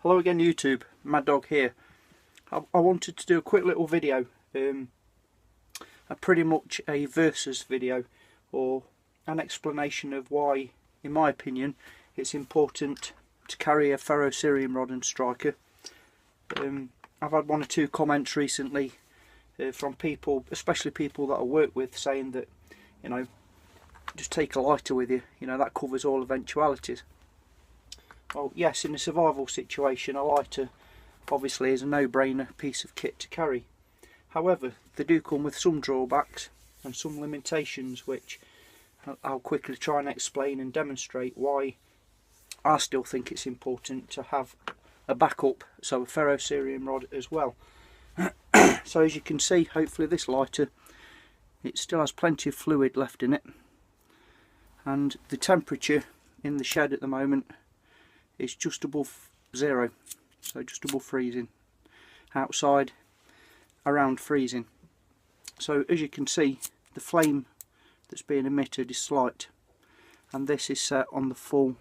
Hello again YouTube, Mad Dog here. I wanted to do a quick little video, pretty much a versus video, or an explanation of why, in my opinion, it's important to carry a ferrocerium rod and striker. I've had one or two comments recently from people, especially people that I work with, saying that, you know, just take a lighter with you, you know, that covers all eventualities. Well, yes, in a survival situation, a lighter obviously is a no-brainer piece of kit to carry. However, they do come with some drawbacks and some limitations, which I'll quickly try and explain and demonstrate why I still think it's important to have a backup, so a ferrocerium rod as well. So as you can see, hopefully this lighter, it still has plenty of fluid left in it, and the temperature in the shed at the moment is just above zero, so just above freezing. Outside around freezing. So as you can see, the flame that's being emitted is slight, and this is set on the full,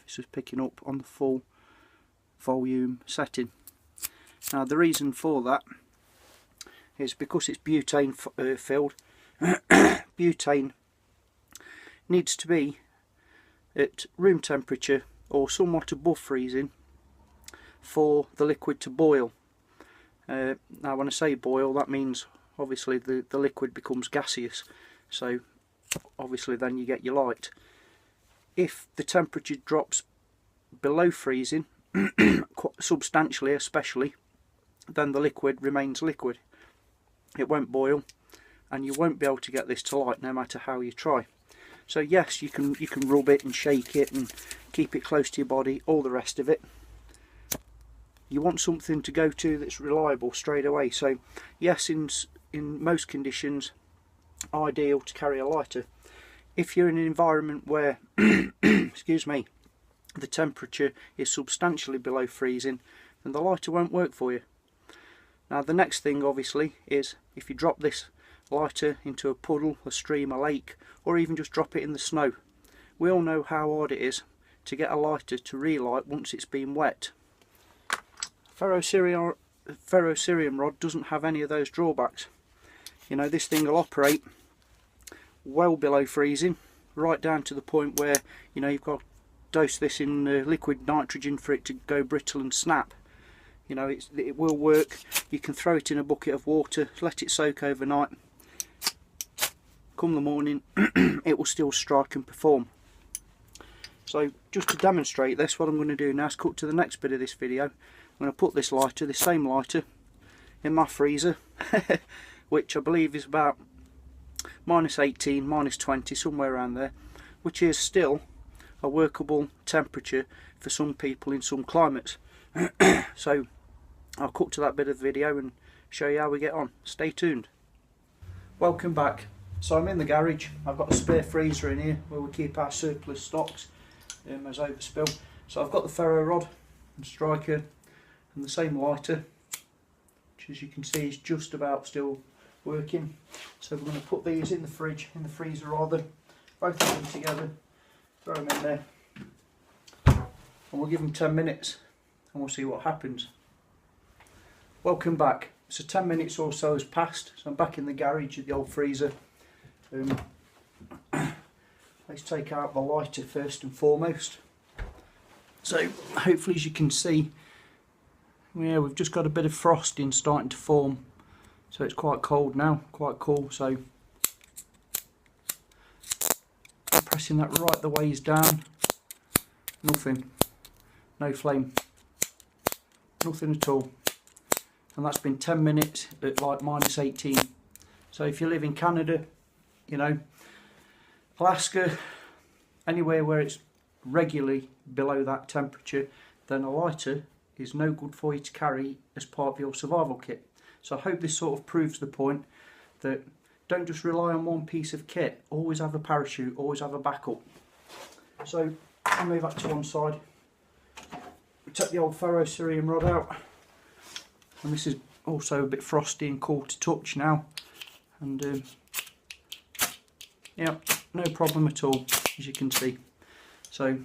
this is picking up on the full volume setting. Now the reason for that is because it's butane filled. Butane needs to be at room temperature or somewhat above freezing for the liquid to boil. Now when I say boil, that means obviously the liquid becomes gaseous, so obviously then you get your light. If the temperature drops below freezing, substantially especially, then the liquid remains liquid. It won't boil, and you won't be able to get this to light no matter how you try. So yes, you can rub it and shake it and keep it close to your body, all the rest of it. You want something to go to that's reliable straight away. So yes, in most conditions, ideal to carry a lighter. If you're in an environment where excuse me, the temperature is substantially below freezing, then the lighter won't work for you. Now the next thing obviously is, if you drop this lighter into a puddle, a stream, a lake, or even just drop it in the snow, we all know how hard it is to get a lighter to relight once it's been wet. Ferrocerium rod doesn't have any of those drawbacks. You know, this thing will operate well below freezing, right down to the point where, you know, you've got to dose this in liquid nitrogen for it to go brittle and snap. You know, it will work. You can throw it in a bucket of water, let it soak overnight. Come the morning, it will still strike and perform. So just to demonstrate this, what I'm going to do now is cut to the next bit of this video. I'm going to put this lighter, this same lighter, in my freezer, which I believe is about -18, -20, somewhere around there, which is still a workable temperature for some people in some climates. So I'll cut to that bit of the video and show you how we get on. Stay tuned. Welcome back. So I'm in the garage. I've got a spare freezer in here where we keep our surplus stocks as overspill. So I've got the ferro rod and striker and the same lighter, which as you can see is just about still working. So we're going to put these in the fridge, in the freezer rather, both of them together, throw them in there, and we'll give them 10 minutes and we'll see what happens. Welcome back. So 10 minutes or so has passed, so I'm back in the garage at the old freezer. Let's take out the lighter first and foremost. So hopefully, as you can see, yeah, we've just got a bit of frosting starting to form, so it's quite cold now, quite cool. So I'm pressing that right the ways down. Nothing, no flame, nothing at all. And that's been 10 minutes at like -18. So if you live in Canada, you know, Alaska, anywhere where it's regularly below that temperature, then a lighter is no good for you to carry as part of your survival kit. So I hope this sort of proves the point that don't just rely on one piece of kit, always have a parachute, always have a backup. So I'll move that to one side. We take the old ferrocerium rod out, and this is also a bit frosty and cool to touch now, and yeah, no problem at all, as you can see. So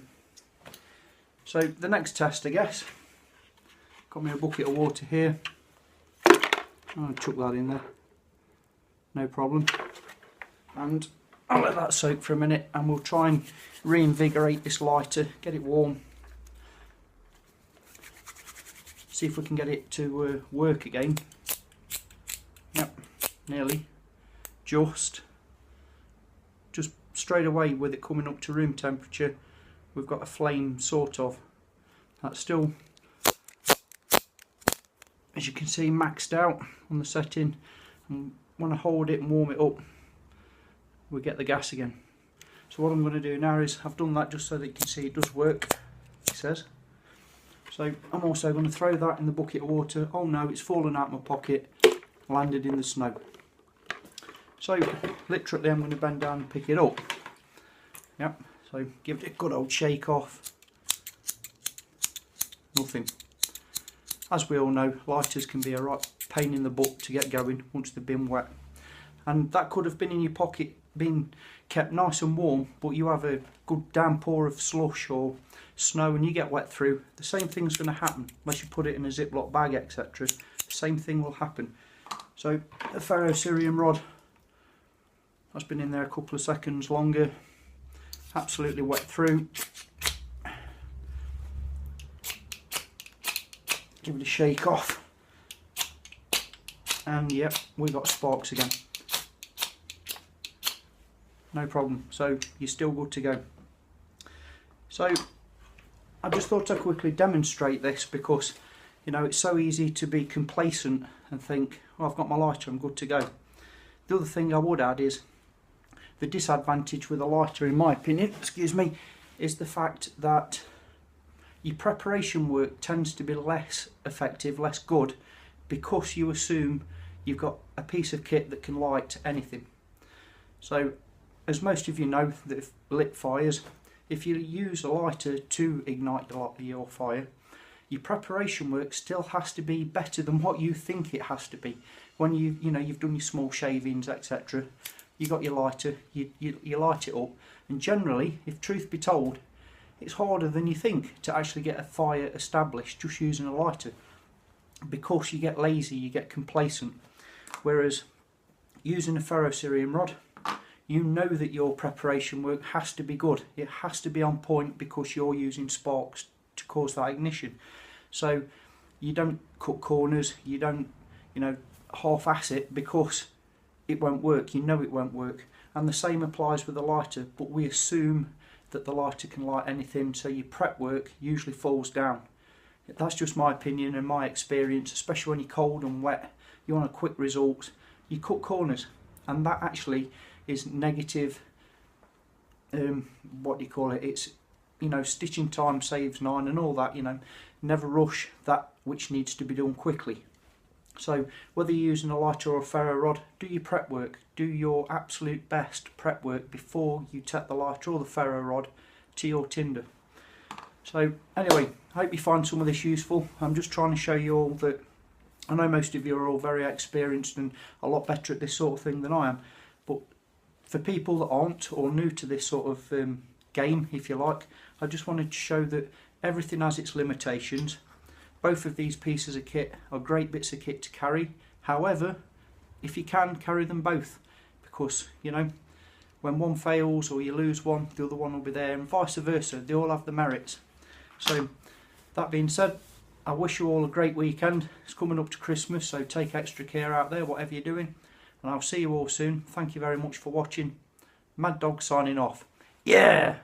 the next test, I guess, got me a bucket of water here. I'll chuck that in there, no problem. And I'll let that soak for a minute, and we'll try and reinvigorate this lighter, get it warm. See if we can get it to work again. Yep, nearly. Just straight away with it coming up to room temperature, we've got a flame sort of. That's still, as you can see, maxed out on the setting. And when I hold it and warm it up, we get the gas again. So what I'm going to do now is, I've done that just so that you can see it does work, it says. So I'm also going to throw that in the bucket of water. Oh no, it's fallen out of my pocket, landed in the snow. So literally I'm going to bend down and pick it up. Yep, so give it a good old shake off. Nothing. As we all know, lighters can be a right pain in the butt to get going once they've been wet. And that could have been in your pocket, been kept nice and warm, but you have a good downpour of slush or snow and you get wet through. The same thing's going to happen unless you put it in a Ziploc bag, etc. The same thing will happen. So the ferro cerium rod has been in there a couple of seconds longer, absolutely wet through. Give it a shake off, and yep, we got sparks again. No problem, so you're still good to go. So I just thought I'd quickly demonstrate this because, you know, it's so easy to be complacent and think, oh, I've got my lighter, I'm good to go. The other thing I would add is the disadvantage with a lighter, in my opinion, excuse me, is the fact that your preparation work tends to be less effective, less good, because you assume you've got a piece of kit that can light anything. So, as most of you know that have lit fires, if you use a lighter to ignite your fire, your preparation work still has to be better than what you think it has to be. When you've done your small shavings, etc., you got your lighter, you light it up, and generally, if truth be told, it's harder than you think to actually get a fire established just using a lighter, because you get lazy, you get complacent. Whereas using a ferrocerium rod, you know that your preparation work has to be good. It has to be on point because you're using sparks to cause that ignition. So you don't cut corners, you don't, half-ass it because it won't work. You know it won't work. And the same applies with the lighter, but we assume that the lighter can light anything, so your prep work usually falls down. That's just my opinion and my experience, especially when you're cold and wet, you want a quick result, you cut corners, and that actually is negative, it's, stitching time saves 9 and all that, never rush that which needs to be done quickly. So whether you're using a lighter or a ferro rod, do your prep work, do your absolute best prep work before you take the lighter or the ferro rod to your tinder. So anyway, I hope you find some of this useful. I'm just trying to show you all that I know most of you are all very experienced and a lot better at this sort of thing than I am, but for people that aren't or new to this sort of game, if you like, I just wanted to show that everything has its limitations. Both of these pieces of kit are great bits of kit to carry. However, if you can, carry them both, because when one fails or you lose one, the other one will be there, and vice versa. They all have the merits. So that being said, I wish you all a great weekend. It's coming up to Christmas, so take extra care out there, whatever you're doing, and I'll see you all soon. Thank you very much for watching. Mad Dog signing off. Yeah!